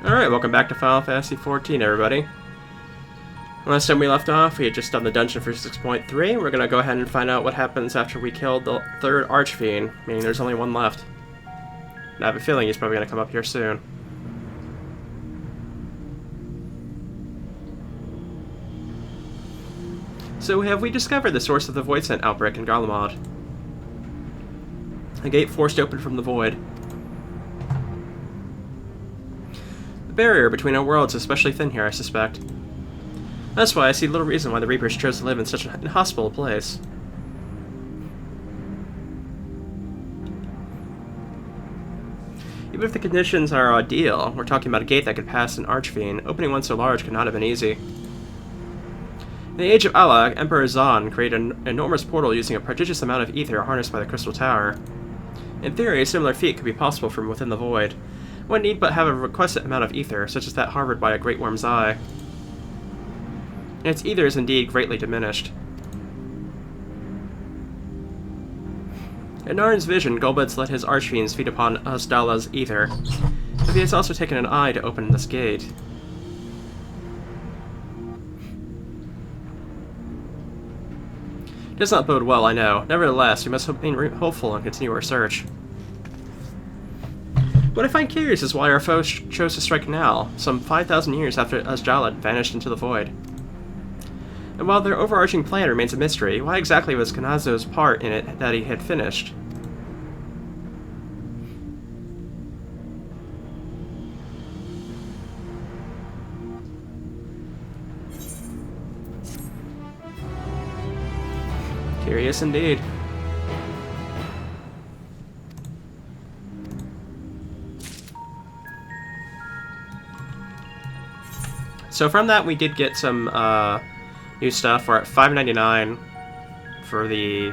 Alright, welcome back to Final Fantasy XIV, everybody. Last time we left off, we had just done the dungeon for 6.3. We're gonna go ahead and find out what happens after we killed the third Archfiend, meaning there's only one left. And I have a feeling he's probably gonna come up here soon. So have we discovered the source of the Void Scent outbreak in Garlemald? A gate forced open from the void. The barrier between our worlds is especially thin here, I suspect. That's why I see little reason why the Reapers chose to live in such an inhospitable place. Even if the conditions are ideal, we're talking about a gate that could pass an Archfiend. Opening one so large could not have been easy. In the Age of Allah, Emperor Zahn created an enormous portal using a prodigious amount of ether harnessed by the Crystal Tower. In theory, a similar feat could be possible from within the void. One need but have a requisite amount of ether, such as that harbored by a great worm's eye. And its ether is indeed greatly diminished. In Narin's vision, Golbez let his Archfiends feed upon Asdala's ether, but he has also taken an eye to open this gate. It does not bode well, I know. Nevertheless, we must remain hopeful and continue our search. What I find curious is why our foes chose to strike now, some 5,000 years after Asdala vanished into the void. And while their overarching plan remains a mystery, why exactly was Kanazo's part in it that he had finished? Curious indeed. So from that we did get some new stuff. We're at 599 for the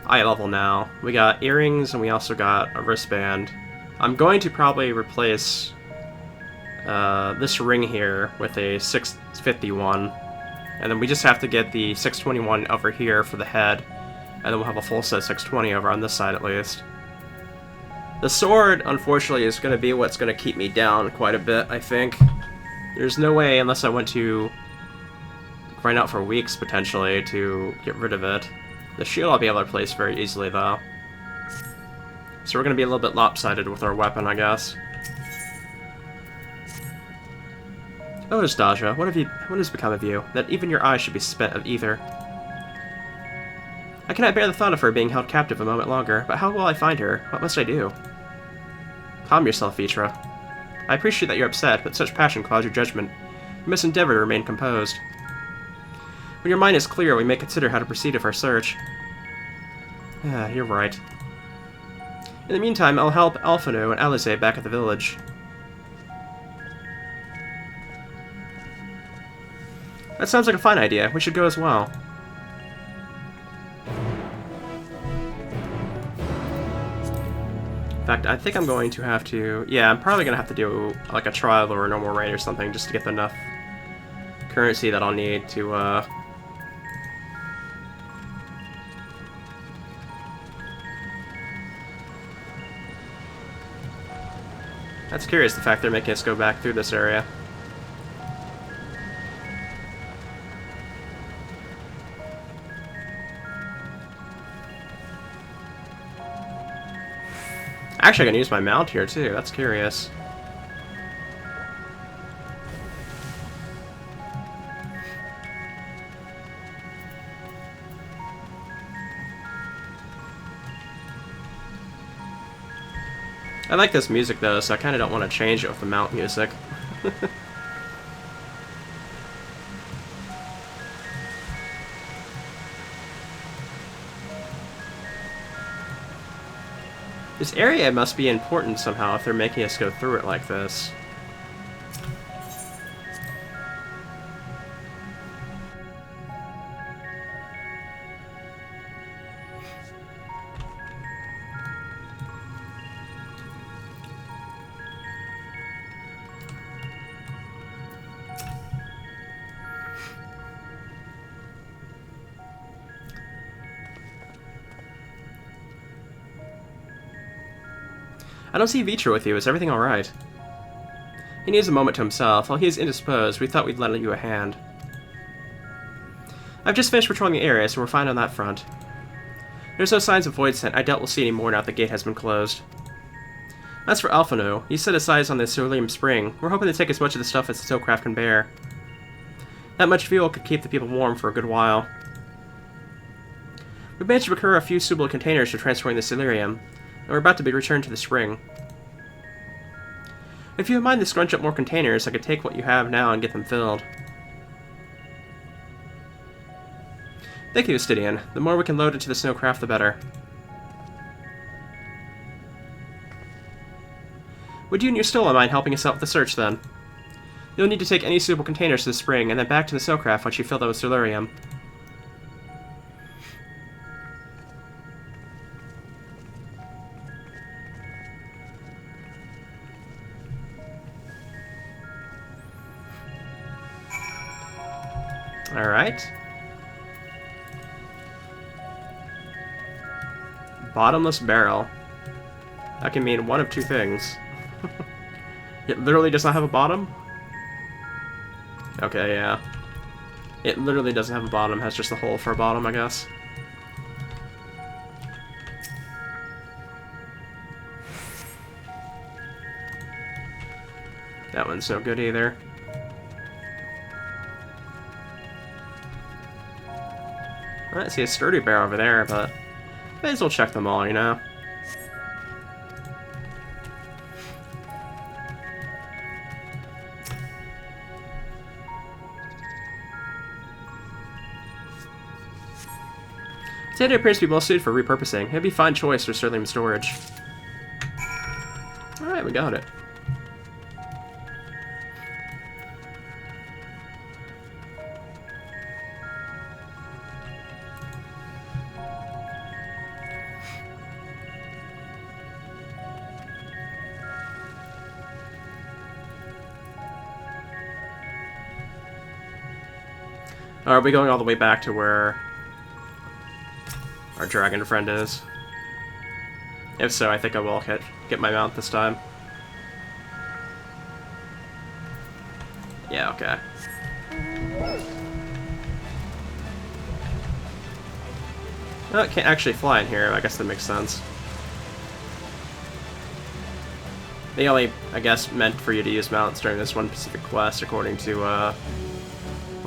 eye level now. We got earrings and we also got a wristband. I'm going to probably replace this ring here with a 651. And then we just have to get the 621 over here for the head. And then we'll have a full set 620 over on this side at least. The sword, unfortunately, is going to be what's going to keep me down quite a bit, I think. There's no way, unless I went to grind out for weeks, potentially, to get rid of it. The shield I'll be able to replace very easily, though. So we're going to be a little bit lopsided with our weapon, I guess. Oh, Nastasia, what has become of you, that even your eyes should be spent of ether? I cannot bear the thought of her being held captive a moment longer, but how will I find her? What must I do? Calm yourself, Vitra. I appreciate that you're upset, but such passion clouds your judgment. You must endeavor to remain composed. When your mind is clear, we may consider how to proceed with our search. Ah, you're right. In the meantime, I'll help Alphino and Alize back at the village. That sounds like a fine idea. We should go as well. In fact, I think I'm going to have to... Yeah, I'm probably going to have to do like a trial or a normal raid or something just to get enough currency that I'll need to... That's curious, the fact they're making us go back through this area. Actually, I can use my mount here, too. That's curious. I like this music, though, so I kind of don't want to change it with the mount music. This area must be important somehow if they're making us go through it like this. I don't see Vitra with you. Is everything alright? He needs a moment to himself. While he is indisposed, we thought we'd lend you a hand. I've just finished patrolling the area, so we're fine on that front. There's no signs of void scent. I doubt we'll see any more now that the gate has been closed. As for Alphano, he set his eyes on the Cerulean Spring. We're hoping to take as much of the stuff as the Silcraft can bear. That much fuel could keep the people warm for a good while. We managed to procure a few suitable containers for transporting the Celerium, and we're about to be returned to the spring. If you mind to scrunch up more containers, I could take what you have now and get them filled. Thank you, Estidian. The more we can load into the snowcraft, the better. Would you and your Stola mind helping us out with the search, then? You'll need to take any suitable containers to the spring, and then back to the snowcraft once you fill them with Celerium. Alright. Bottomless barrel. That can mean one of two things. It literally does not have a bottom? Okay, yeah. It literally doesn't have a bottom, has just a hole for a bottom, I guess. That one's no good either. I see a sturdy bear over there, but may as well check them all, you know? Potato appears to be well suited for repurposing. It'd be a fine choice for Sterling storage. Alright, we got it. Are we going all the way back to where our dragon friend is? If so, I think I will get my mount this time. Yeah, okay. Oh, it can't actually fly in here. I guess that makes sense. They only, I guess, meant for you to use mounts during this one specific quest, according to, a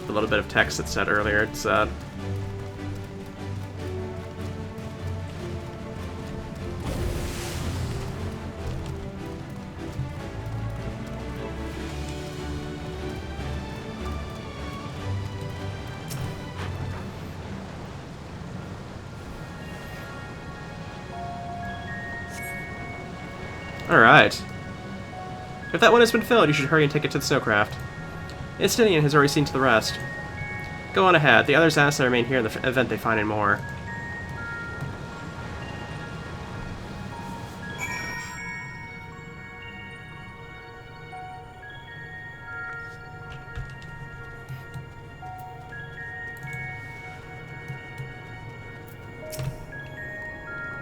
little bit of text that said earlier. It said. Alright. If that one has been filled, you should hurry and take it to the snowcraft. Estidian has already seen to the rest. Go on ahead. The others ask to remain here in the event they find any more.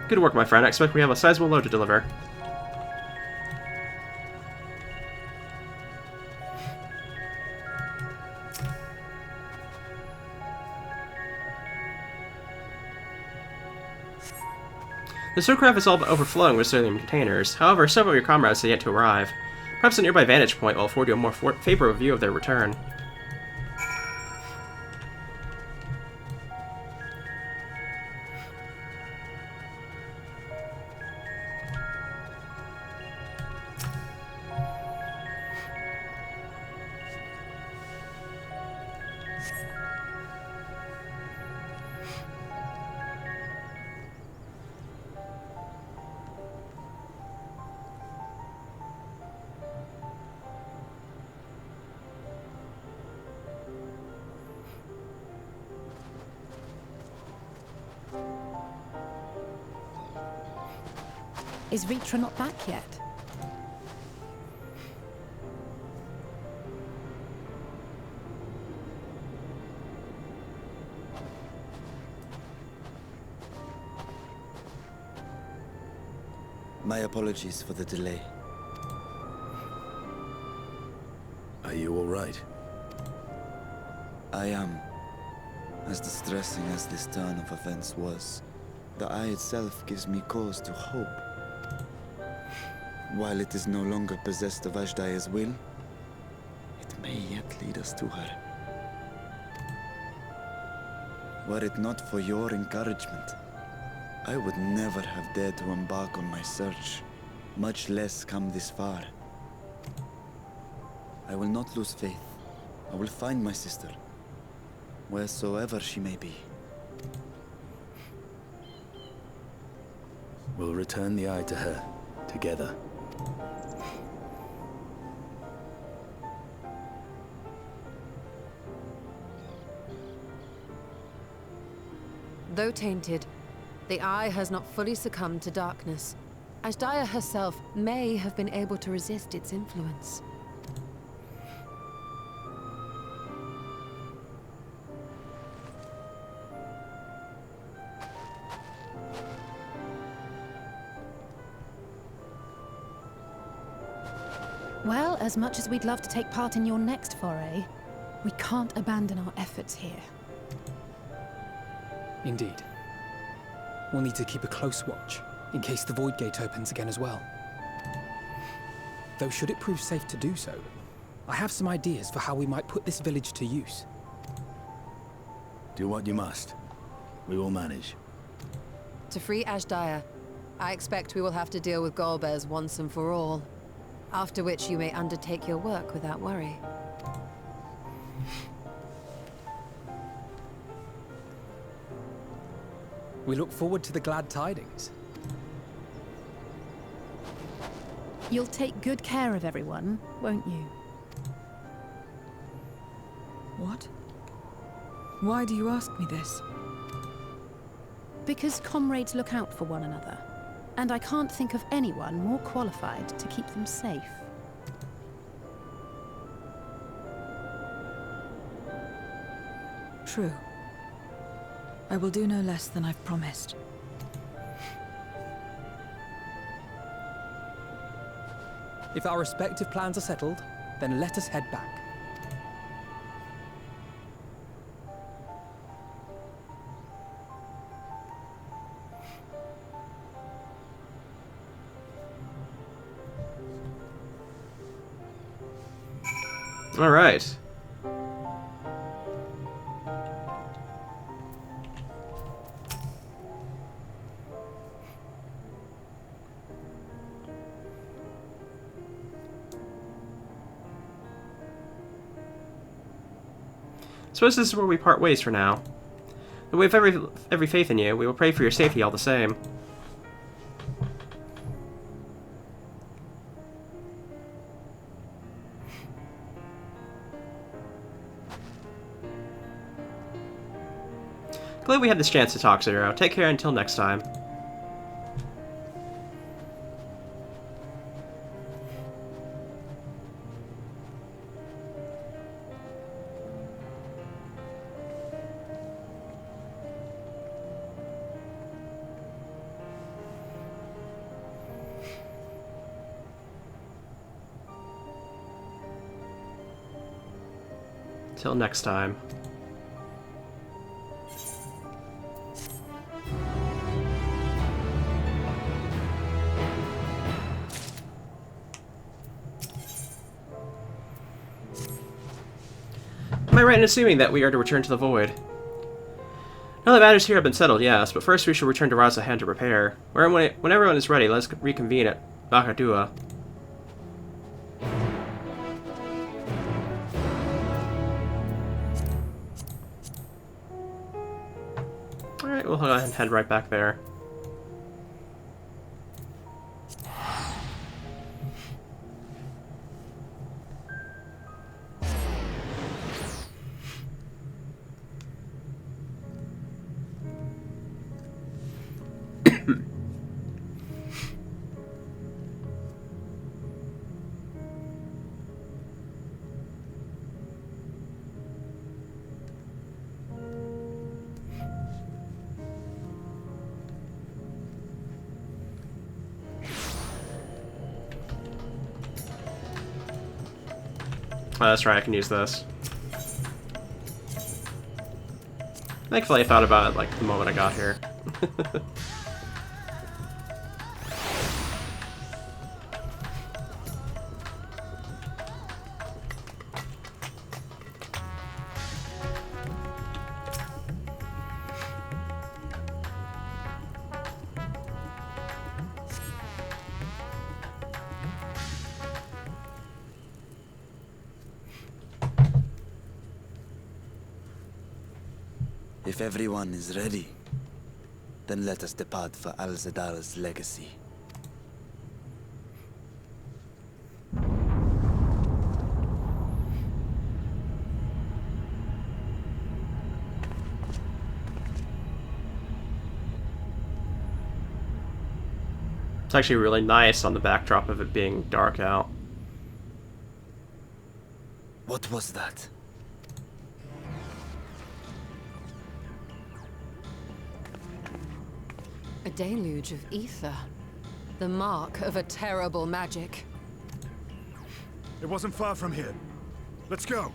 Good work, my friend. I expect we have a sizable load to deliver. The snowcraft is all but overflowing with Celerium containers. However, several of your comrades have yet to arrive. Perhaps a nearby vantage point will afford you a more favorable view of their return. Is Ritra not back yet? My apologies for the delay. Are you all right? I am. As distressing as this turn of events was, the eye itself gives me cause to hope. While it is no longer possessed of Ashdaya's will, it may yet lead us to her. Were it not for your encouragement, I would never have dared to embark on my search, much less come this far. I will not lose faith. I will find my sister, wheresoever she may be. We'll return the eye to her, together. Though tainted, the eye has not fully succumbed to darkness. Ashdaya herself may have been able to resist its influence. Well, as much as we'd love to take part in your next foray, we can't abandon our efforts here. Indeed. We'll need to keep a close watch, in case the Void Gate opens again as well. Though should it prove safe to do so, I have some ideas for how we might put this village to use. Do what you must. We will manage. To free Ashdaya, I expect we will have to deal with Golbez once and for all. After which you may undertake your work without worry. We look forward to the glad tidings. You'll take good care of everyone, won't you? What? Why do you ask me this? Because comrades look out for one another. And I can't think of anyone more qualified to keep them safe. True. I will do no less than I've promised. If our respective plans are settled, then let us head back. All right. Suppose this is where we part ways for now. But we have every faith in you. We will pray for your safety all the same. Glad we had this chance to talk, Zero. Take care until next time. Till next time. Am I right in assuming that we are to return to the Void? Now that matters here have been settled, yes, but first we should return to Razahan to prepare. When everyone is ready, let's reconvene at Bakadua. Alright, we'll go ahead and head right back there. that's right, I can use this. Thankfully I thought about it like the moment I got here. If everyone is ready, then let us depart for Al-Zadal's legacy. It's actually really nice on the backdrop of it being dark out. What was that? A deluge of ether. The mark of a terrible magic. It wasn't far from here. Let's go.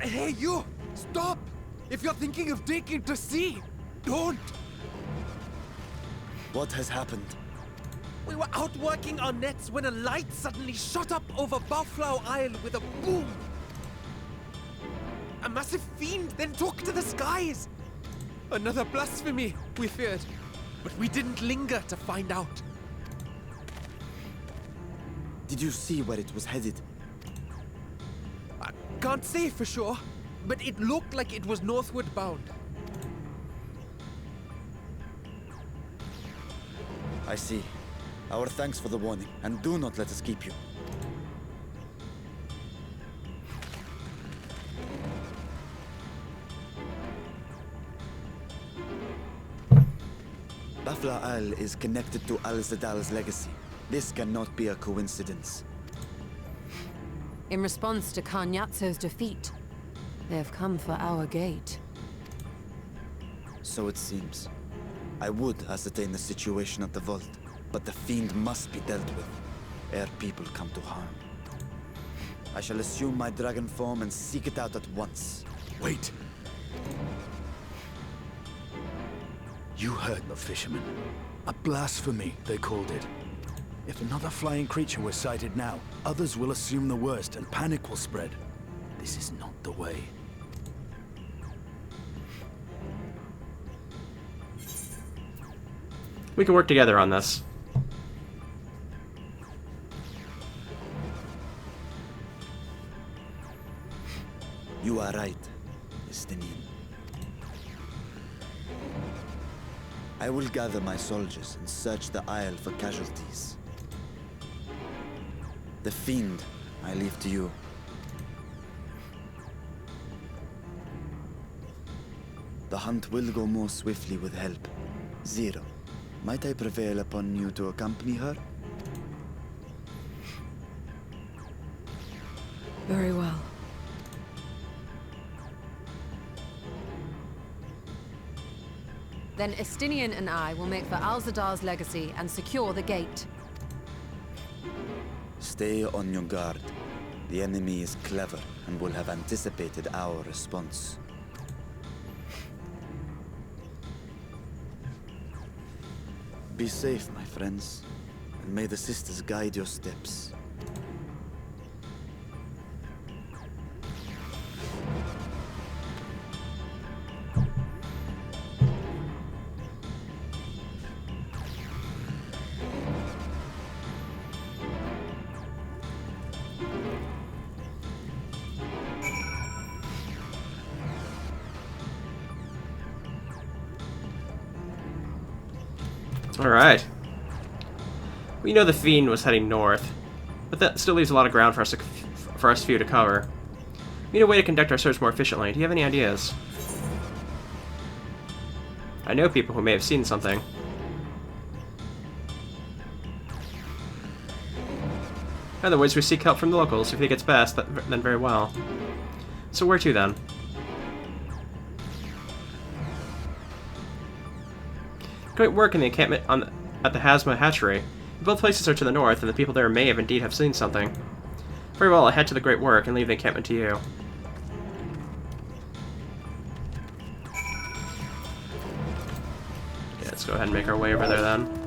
Hey, you! Stop! If you're thinking of taking to sea, don't! What has happened? We were out working our nets when a light suddenly shot up over Buffalo Isle with a boom! A massive fiend then took to the skies! Another blasphemy, we feared. But we didn't linger to find out. Did you see where it was headed? I can't say for sure, but it looked like it was northward bound. I see. Our thanks for the warning, and do not let us keep you. Buffalo Isle is connected to Al-Zadal's legacy. This cannot be a coincidence. In response to Karnyatso's defeat, they have come for our gate. So it seems. I would ascertain the situation at the vault, but the fiend must be dealt with, ere people come to harm. I shall assume my dragon form and seek it out at once. Wait. You heard the fisherman. A blasphemy, they called it. If another flying creature were sighted now, others will assume the worst and panic will spread. This is not the way. We can work together on this. You are right, Estinian. I will gather my soldiers and search the Isle for casualties. The fiend, I leave to you. The hunt will go more swiftly with help. Zero, might I prevail upon you to accompany her? Very well. Then Estinian and I will make for Al-Zadar's legacy and secure the gate. Stay on your guard. The enemy is clever and will have anticipated our response. Be safe, my friends, and may the sisters guide your steps. Alright. We know the fiend was heading north, but that still leaves a lot of ground for us few to cover. We need a way to conduct our search more efficiently. Do you have any ideas? I know people who may have seen something. In other words, we seek help from the locals. If he gets best, then very well. So where to, then? Great work in the encampment at the Hazma hatchery. Both places are to the north, and the people there may have indeed have seen something. Very well, I'll head to the great work and leave the encampment to you. Okay, let's go ahead and make our way over there then.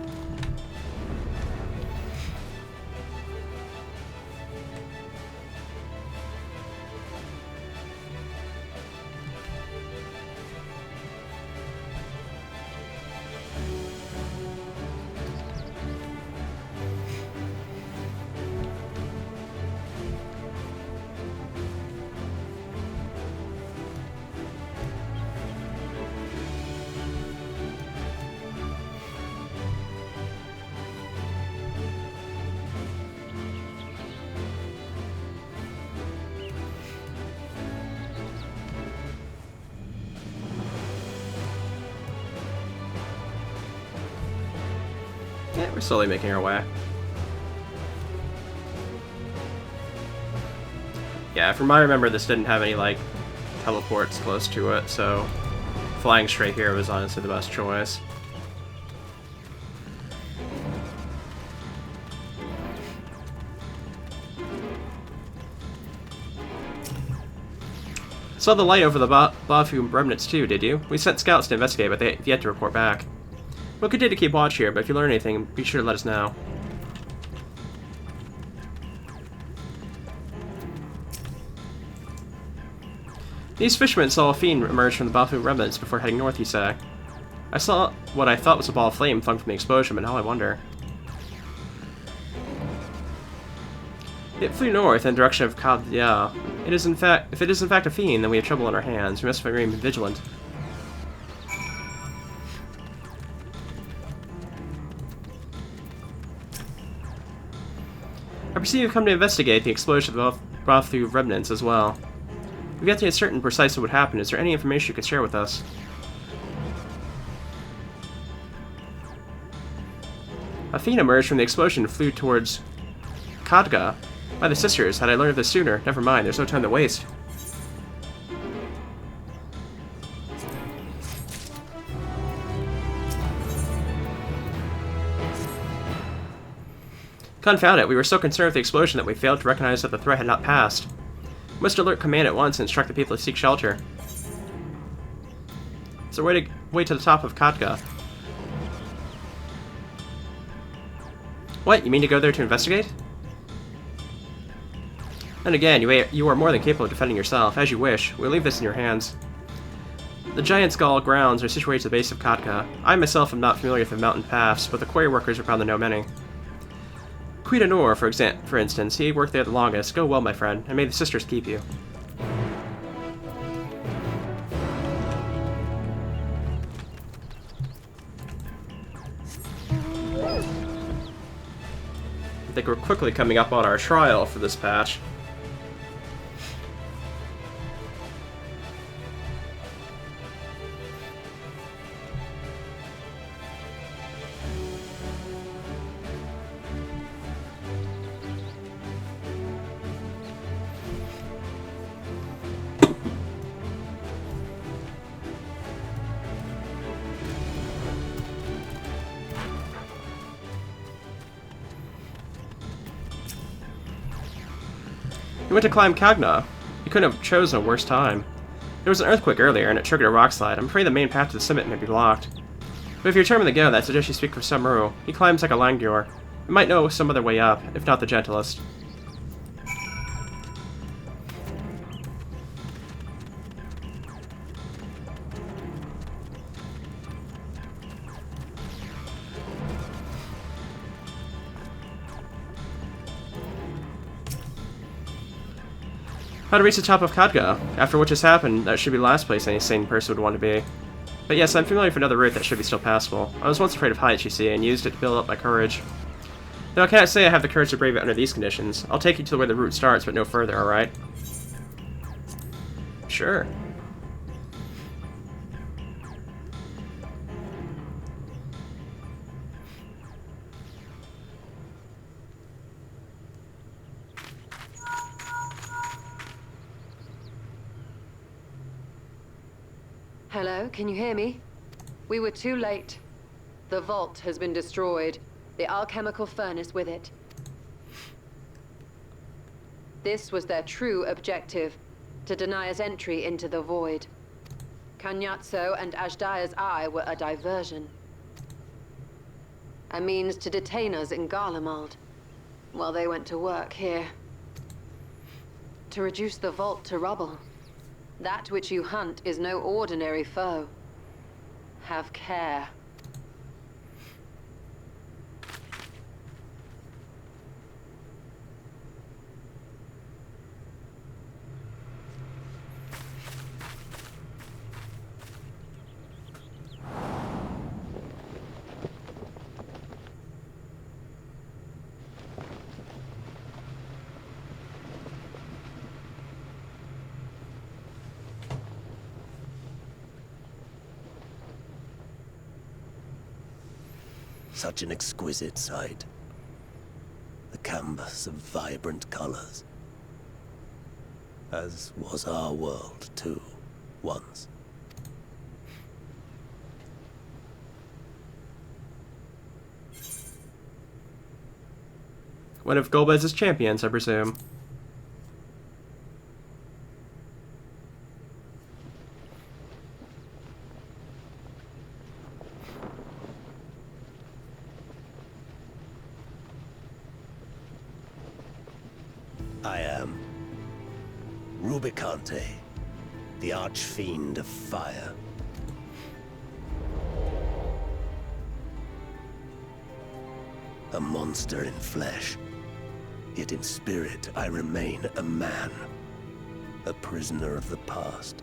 Yeah, we're slowly making our way. Yeah, from what I remember, this didn't have any, like, teleports close to it, so flying straight here was honestly the best choice. Saw the light over the Bafu remnants too, did you? We sent scouts to investigate, but they've yet to report back. We'll continue to keep watch here, but if you learn anything, be sure to let us know. These fishermen saw a fiend emerge from the Bafu remnants before heading north, you say. I saw what I thought was a ball of flame flung from the explosion, but now I wonder. It flew north in the direction of Kabdia. If it is in fact a fiend, then we have trouble on our hands. We must remain vigilant. I perceive you've come to investigate the explosion of the Bafu remnants as well. We've yet to get certain precisely what happened. Is there any information you could share with us? A fiend emerged from the explosion and flew towards Khadga. By the sisters, had I learned of this sooner. Never mind, there's no time to waste. Confound it, we were so concerned with the explosion that we failed to recognize that the threat had not passed. We must alert command at once and instruct the people to seek shelter. Is there a way to the top of Khadga? What, you mean to go there to investigate? And again, you are more than capable of defending yourself. As you wish. We'll leave this in your hands. The Giant Skull grounds are situated at the base of Khadga. I myself am not familiar with the mountain paths, but the quarry workers are bound to know many. Quidanor, for instance, he worked there the longest. Go well, my friend, and may the sisters keep you. I think we're quickly coming up on our trial for this patch. We went to climb Khadga. You couldn't have chosen a worse time. There was an earthquake earlier, and it triggered a rock slide. I'm afraid the main path to the summit may be blocked. But if you're determined to go, I suggest you speak for Samuru. He climbs like a Langur. You might know some other way up, if not the gentlest. How to reach the top of Khadga. After what just happened, that should be the last place any sane person would want to be. But yes, I'm familiar with another route that should be still passable. I was once afraid of heights, you see, and used it to build up my courage. Though I cannot say I have the courage to brave it under these conditions. I'll take you to where the route starts, but no further, alright? Sure. Hello, can you hear me? We were too late. The vault has been destroyed. The alchemical furnace with it. This was their true objective, to deny us entry into the void. Kanyatso and Ajdaya's eye were a diversion. A means to detain us in Garlemald, while they went to work here. To reduce the vault to rubble. That which you hunt is no ordinary foe. Have care. Such an exquisite sight. A canvas of vibrant colors. As was our world, too, once. One of Golbez's champions, I presume. I am Rubicante, the archfiend of fire. A monster in flesh, yet in spirit I remain a man, a prisoner of the past.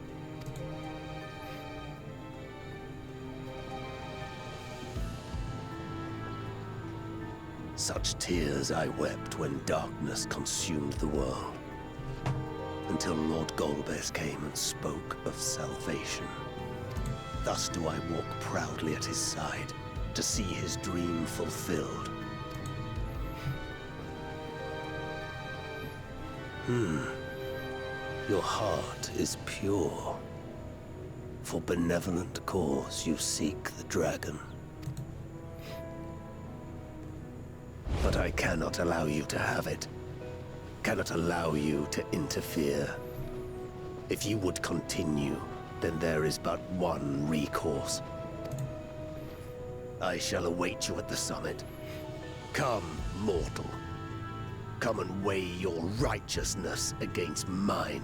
Such tears I wept when darkness consumed the world, until Lord Golbez came and spoke of salvation. Thus do I walk proudly at his side, to see his dream fulfilled. Your heart is pure. For benevolent cause you seek the dragon. But I cannot allow you to have it. Cannot allow you to interfere. If you would continue, then there is but one recourse. I shall await you at the summit. Come, mortal. Come and weigh your righteousness against mine.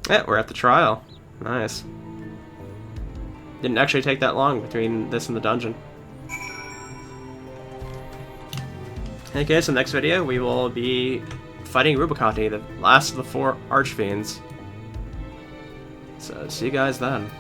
Yeah, we're at the trial. Nice. Didn't actually take that long between this and the dungeon. Okay, so next video we will be fighting Rubicante, the last of the 4 Archfiends. So see you guys then.